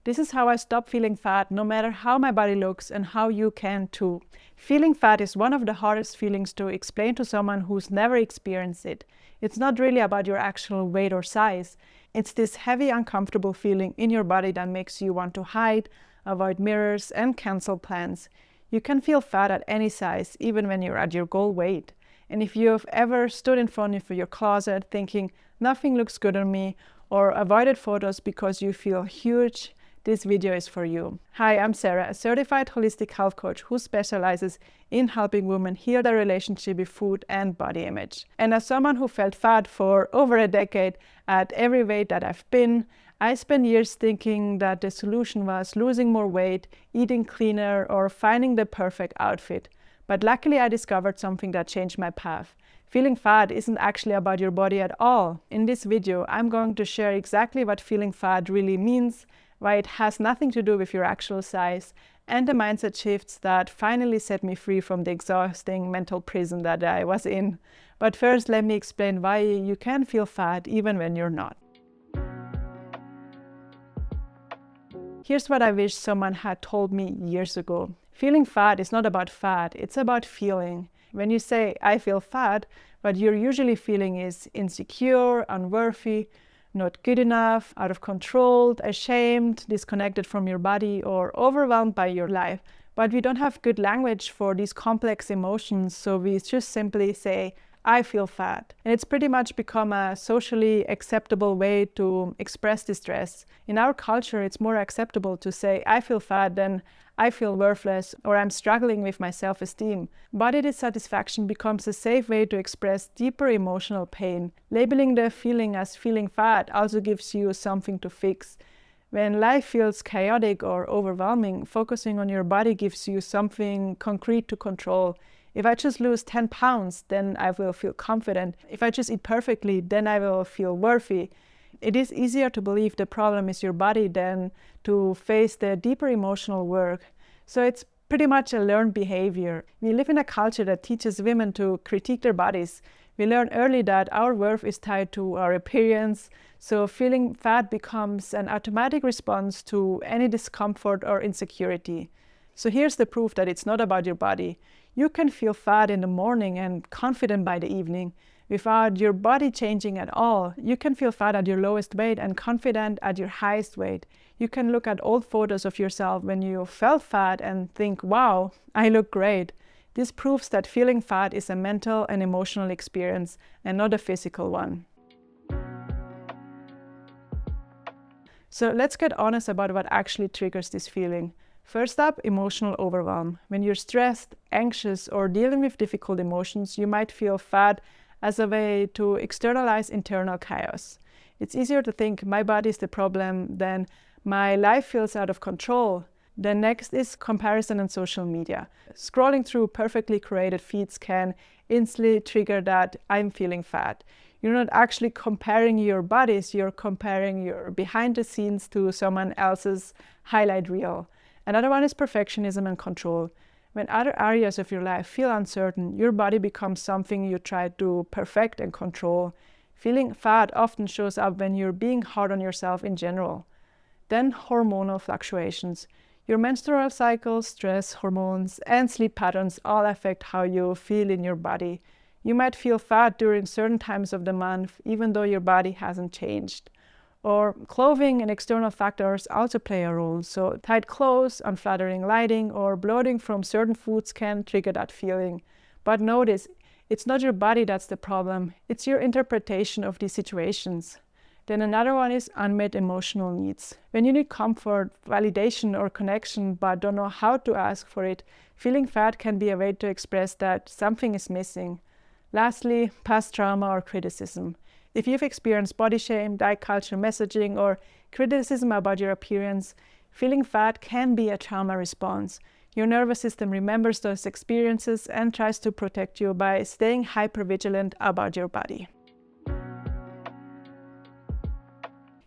This is how I stop feeling fat, no matter how my body looks, and how you can too. Feeling fat is one of the hardest feelings to explain to someone who's never experienced it. It's not really about your actual weight or size. It's this heavy, uncomfortable feeling in your body that makes you want to hide, avoid mirrors, and cancel plans. You can feel fat at any size, even when you're at your goal weight. And if you've ever stood in front of your closet thinking, nothing looks good on me, or avoided photos because you feel huge, this video is for you. Hi, I'm Sarah, a certified holistic health coach who specializes in helping women heal their relationship with food and body image. And as someone who felt fat for over a decade at every weight that I've been, I spent years thinking that the solution was losing more weight, eating cleaner, or finding the perfect outfit. But luckily I discovered something that changed my path. Feeling fat isn't actually about your body at all. In this video, I'm going to share exactly what feeling fat really means, why it has nothing to do with your actual size, and the mindset shifts that finally set me free from the exhausting mental prison that I was in. But first, let me explain why you can feel fat even when you're not. Here's what I wish someone had told me years ago. Feeling fat is not about fat, it's about feeling. When you say, I feel fat, what you're usually feeling is insecure, unworthy, not good enough, out of control, ashamed, disconnected from your body, or overwhelmed by your life. But we don't have good language for these complex emotions, so we just simply say, I feel fat. And it's pretty much become a socially acceptable way to express distress. In our culture, it's more acceptable to say, I feel fat than I feel worthless or I'm struggling with my self-esteem. Body dissatisfaction becomes a safe way to express deeper emotional pain. Labeling the feeling as feeling fat also gives you something to fix. When life feels chaotic or overwhelming, focusing on your body gives you something concrete to control. If I just lose 10 pounds, then I will feel confident. If I just eat perfectly, then I will feel worthy. It is easier to believe the problem is your body than to face the deeper emotional work. So it's pretty much a learned behavior. We live in a culture that teaches women to critique their bodies. We learn early that our worth is tied to our appearance, so feeling fat becomes an automatic response to any discomfort or insecurity. So here's the proof that it's not about your body. You can feel fat in the morning and confident by the evening. Without your body changing at all, you can feel fat at your lowest weight and confident at your highest weight. You can look at old photos of yourself when you felt fat and think, wow, I look great. This proves that feeling fat is a mental and emotional experience and not a physical one. So let's get honest about what actually triggers this feeling. First up, emotional overwhelm. When you're stressed, anxious, or dealing with difficult emotions, you might feel fat as a way to externalize internal chaos. It's easier to think my body is the problem than my life feels out of control. The next is comparison on social media. Scrolling through perfectly curated feeds can instantly trigger that I'm feeling fat. You're not actually comparing your bodies, you're comparing your behind the scenes to someone else's highlight reel. Another one is perfectionism and control. When other areas of your life feel uncertain, your body becomes something you try to perfect and control. Feeling fat often shows up when you're being hard on yourself in general. Then hormonal fluctuations. Your menstrual cycle, stress, hormones, and sleep patterns all affect how you feel in your body. You might feel fat during certain times of the month, even though your body hasn't changed. Or clothing and external factors also play a role. So tight clothes, unflattering lighting, or bloating from certain foods can trigger that feeling. But notice, it's not your body that's the problem, it's your interpretation of these situations. Then another one is unmet emotional needs. When you need comfort, validation, or connection, but don't know how to ask for it, feeling fat can be a way to express that something is missing. Lastly, past trauma or criticism. If you've experienced body shame, diet culture messaging, or criticism about your appearance, feeling fat can be a trauma response. Your nervous system remembers those experiences and tries to protect you by staying hypervigilant about your body.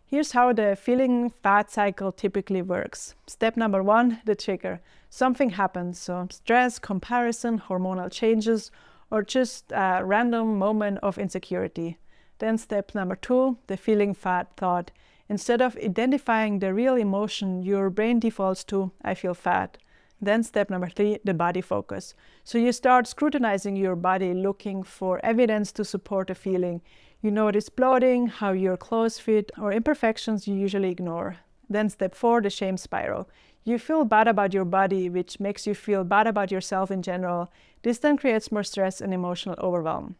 Here's how the feeling fat cycle typically works. Step number 1, the trigger. Something happens, so stress, comparison, hormonal changes, or just a random moment of insecurity. Then step number 2, the feeling fat thought. Instead of identifying the real emotion, your brain defaults to, I feel fat. Then step number 3, the body focus. So you start scrutinizing your body, looking for evidence to support a feeling. You notice bloating, how your clothes fit, or imperfections you usually ignore. Then step 4, the shame spiral. You feel bad about your body, which makes you feel bad about yourself in general. This then creates more stress and emotional overwhelm.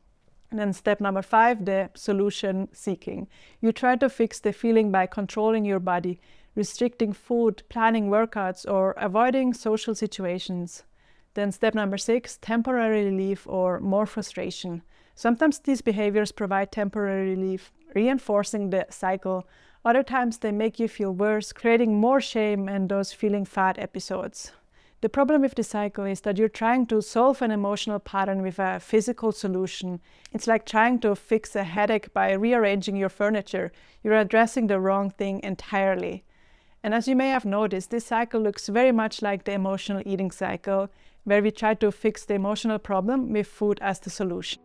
And then step number 5, the solution seeking. You try to fix the feeling by controlling your body, restricting food, planning workouts, or avoiding social situations. Then step number 6, temporary relief or more frustration. Sometimes these behaviors provide temporary relief, reinforcing the cycle. Other times they make you feel worse, creating more shame and those feeling fat episodes. The problem with the cycle is that you're trying to solve an emotional pattern with a physical solution. It's like trying to fix a headache by rearranging your furniture. You're addressing the wrong thing entirely. And as you may have noticed, this cycle looks very much like the emotional eating cycle, where we try to fix the emotional problem with food as the solution.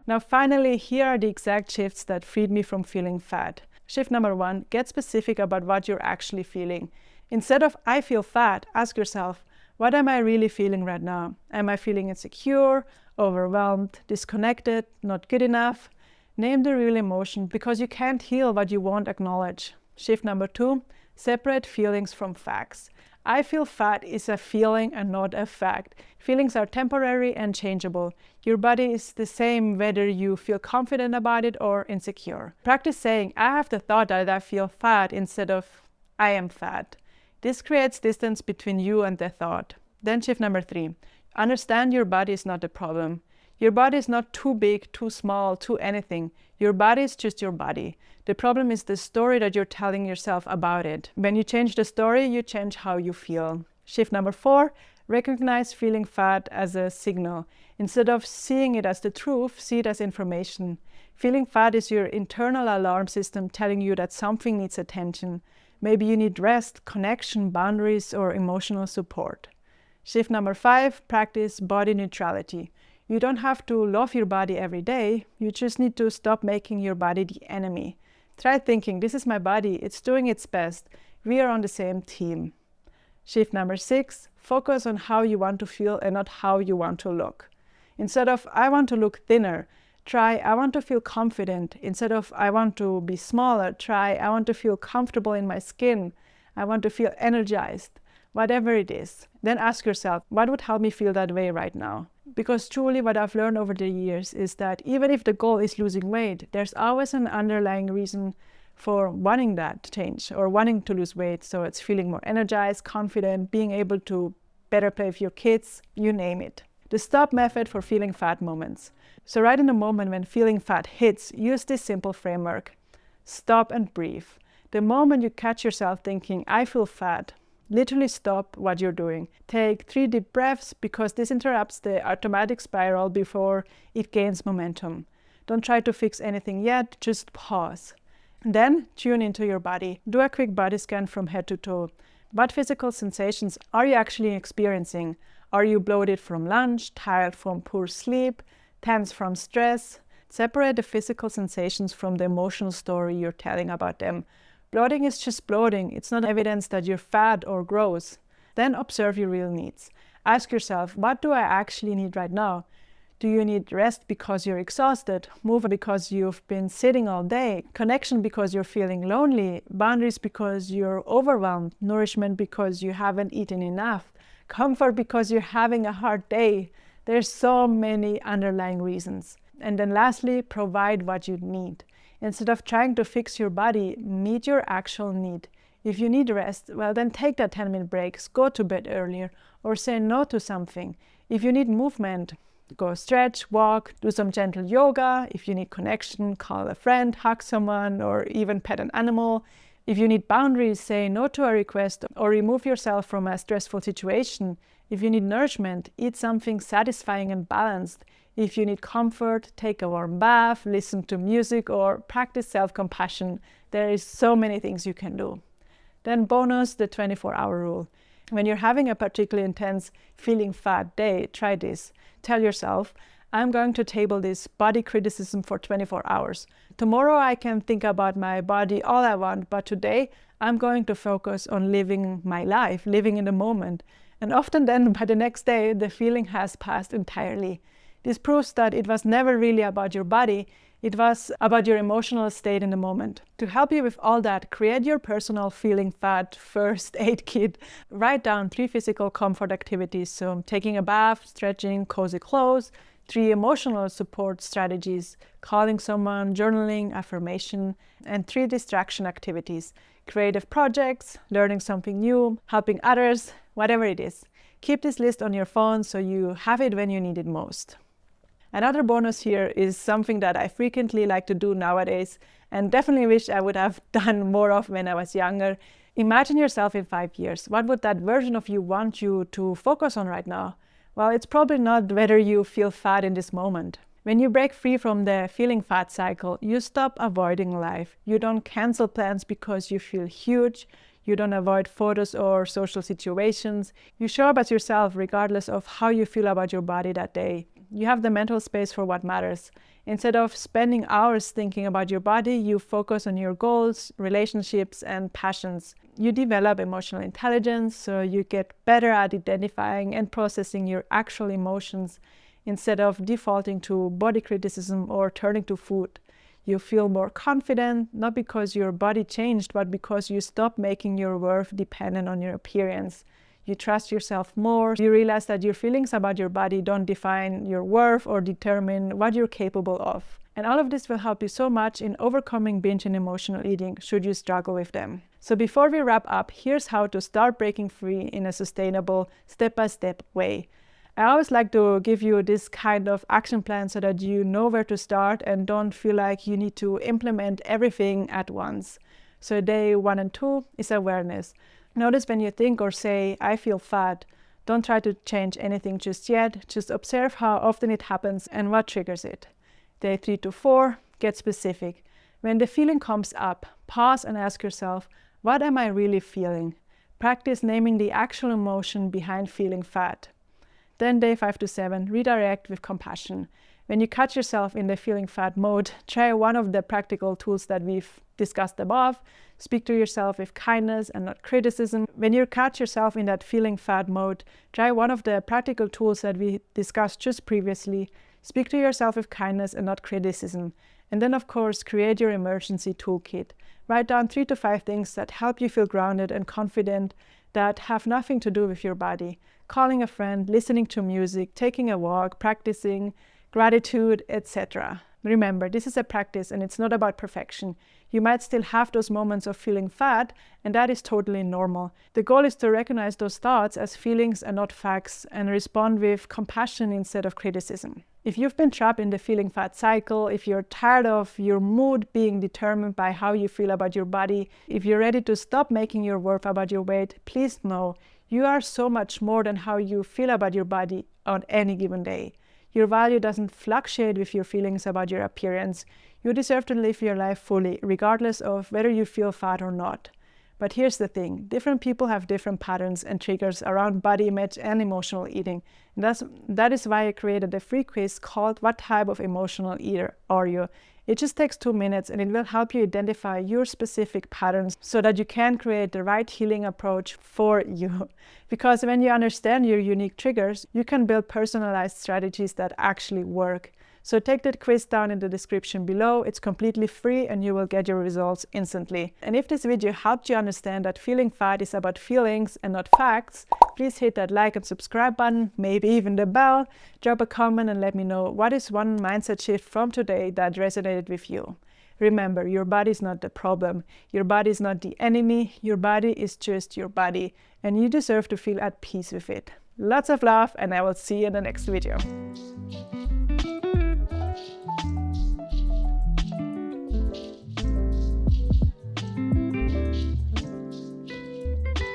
Now finally, here are the exact shifts that freed me from feeling fat. Shift number 1, get specific about what you're actually feeling. Instead of I feel fat, ask yourself, what am I really feeling right now? Am I feeling insecure, overwhelmed, disconnected, not good enough? Name the real emotion, because you can't heal what you won't acknowledge. Shift number 2, separate feelings from facts. I feel fat is a feeling and not a fact. Feelings are temporary and changeable. Your body is the same whether you feel confident about it or insecure. Practice saying, I have the thought that I feel fat instead of I am fat. This creates distance between you and the thought. Then shift number 3, understand your body is not the problem. Your body is not too big, too small, too anything. Your body is just your body. The problem is the story that you're telling yourself about it. When you change the story, you change how you feel. Shift number 4, recognize feeling fat as a signal. Instead of seeing it as the truth, see it as information. Feeling fat is your internal alarm system telling you that something needs attention. Maybe you need rest, connection, boundaries, or emotional support. Shift number 5, practice body neutrality. You don't have to love your body every day. You just need to stop making your body the enemy. Try thinking, this is my body, it's doing its best. We are on the same team. Shift number 6, focus on how you want to feel and not how you want to look. Instead of I want to look thinner, try I want to feel confident. Instead of I want to be smaller, try I want to feel comfortable in my skin. I want to feel energized. Whatever it is. Then ask yourself, what would help me feel that way right now? Because truly what I've learned over the years is that even if the goal is losing weight, there's always an underlying reason for wanting that change or wanting to lose weight. So it's feeling more energized, confident, being able to better play with your kids, you name it. The S.T.O.P method for feeling fat moments. So right in the moment when feeling fat hits, use this simple framework. Stop and breathe. The moment you catch yourself thinking, I feel fat, literally stop what you're doing. Take 3 deep breaths because this interrupts the automatic spiral before it gains momentum. Don't try to fix anything yet, just pause. Then tune into your body. Do a quick body scan from head to toe. What physical sensations are you actually experiencing? Are you bloated from lunch, tired from poor sleep, tense from stress? Separate the physical sensations from the emotional story you're telling about them. Bloating is just bloating. It's not evidence that you're fat or gross. Then observe your real needs. Ask yourself, what do I actually need right now? Do you need rest because you're exhausted? Movement because you've been sitting all day? Connection because you're feeling lonely? Boundaries because you're overwhelmed? Nourishment because you haven't eaten enough? Comfort because you're having a hard day? There's so many underlying reasons. And then lastly, provide what you need. Instead of trying to fix your body, meet your actual need. If you need rest, well then take that 10-minute breaks, go to bed earlier, or say no to something. If you need movement, go stretch, walk, do some gentle yoga. If you need connection, call a friend, hug someone, or even pet an animal. If you need boundaries, say no to a request, or remove yourself from a stressful situation. If you need nourishment, eat something satisfying and balanced. If you need comfort, take a warm bath, listen to music, or practice self-compassion. There is so many things you can do. Then bonus, the 24-hour rule. When you're having a particularly intense feeling fat day, try this. Tell yourself, I'm going to table this body criticism for 24 hours. Tomorrow I can think about my body all I want, but today I'm going to focus on living my life, living in the moment. And often then, by the next day, the feeling has passed entirely. This proves that it was never really about your body, it was about your emotional state in the moment. To help you with all that, create your personal feeling fat first aid kit. Write down 3 physical comfort activities, so taking a bath, stretching, cozy clothes, 3 emotional support strategies, calling someone, journaling, affirmation, and 3 distraction activities, creative projects, learning something new, helping others, whatever it is. Keep this list on your phone so you have it when you need it most. Another bonus here is something that I frequently like to do nowadays and definitely wish I would have done more of when I was younger. Imagine yourself in 5 years. What would that version of you want you to focus on right now? Well, it's probably not whether you feel fat in this moment. When you break free from the feeling fat cycle, you stop avoiding life. You don't cancel plans because you feel huge. You don't avoid photos or social situations. You show up as yourself regardless of how you feel about your body that day. You have the mental space for what matters. Instead of spending hours thinking about your body, you focus on your goals, relationships, and passions. You develop emotional intelligence, so you get better at identifying and processing your actual emotions instead of defaulting to body criticism or turning to food. You feel more confident, not because your body changed, but because you stop making your worth dependent on your appearance. You trust yourself more. You realize that your feelings about your body don't define your worth or determine what you're capable of. And all of this will help you so much in overcoming binge and emotional eating should you struggle with them. So before we wrap up, here's how to start breaking free in a sustainable, step-by-step way. I always like to give you this kind of action plan so that you know where to start and don't feel like you need to implement everything at once. So day 1 and 2 is awareness. Notice when you think or say, I feel fat. Don't try to change anything just yet. Just observe how often it happens and what triggers it. Day 3 to 4, get specific. When the feeling comes up, pause and ask yourself, what am I really feeling? Practice naming the actual emotion behind feeling fat. Then day 5 to 7, redirect with compassion. When you catch yourself in the feeling fat mode, try one of the practical tools that we've discussed above. Speak to yourself with kindness and not criticism. When you catch yourself in that feeling fat mode, try one of the practical tools that we discussed just previously. Speak to yourself with kindness and not criticism. And then, of course, create your emergency toolkit. Write down 3 to 5 things that help you feel grounded and confident that have nothing to do with your body. Calling a friend, listening to music, taking a walk, practicing gratitude, etc. Remember, this is a practice and it's not about perfection. You might still have those moments of feeling fat, and that is totally normal. The goal is to recognize those thoughts as feelings and not facts and respond with compassion instead of criticism. If you've been trapped in the feeling fat cycle, if you're tired of your mood being determined by how you feel about your body, if you're ready to stop making your worth about your weight, please know you are so much more than how you feel about your body on any given day. Your value doesn't fluctuate with your feelings about your appearance. You deserve to live your life fully, regardless of whether you feel fat or not. But here's the thing, different people have different patterns and triggers around body image and emotional eating. And that is why I created a free quiz called What Type of Emotional Eater Are You? It just takes 2 minutes and it will help you identify your specific patterns so that you can create the right healing approach for you. Because when you understand your unique triggers, you can build personalized strategies that actually work. So take that quiz down in the description below. It's completely free and you will get your results instantly. And if this video helped you understand that feeling fat is about feelings and not facts, please hit that like and subscribe button, maybe even the bell. Drop a comment and let me know what is one mindset shift from today that resonated with you. Remember, your body is not the problem. Your body is not the enemy. Your body is just your body, and you deserve to feel at peace with it. Lots of love, and I will see you in the next video.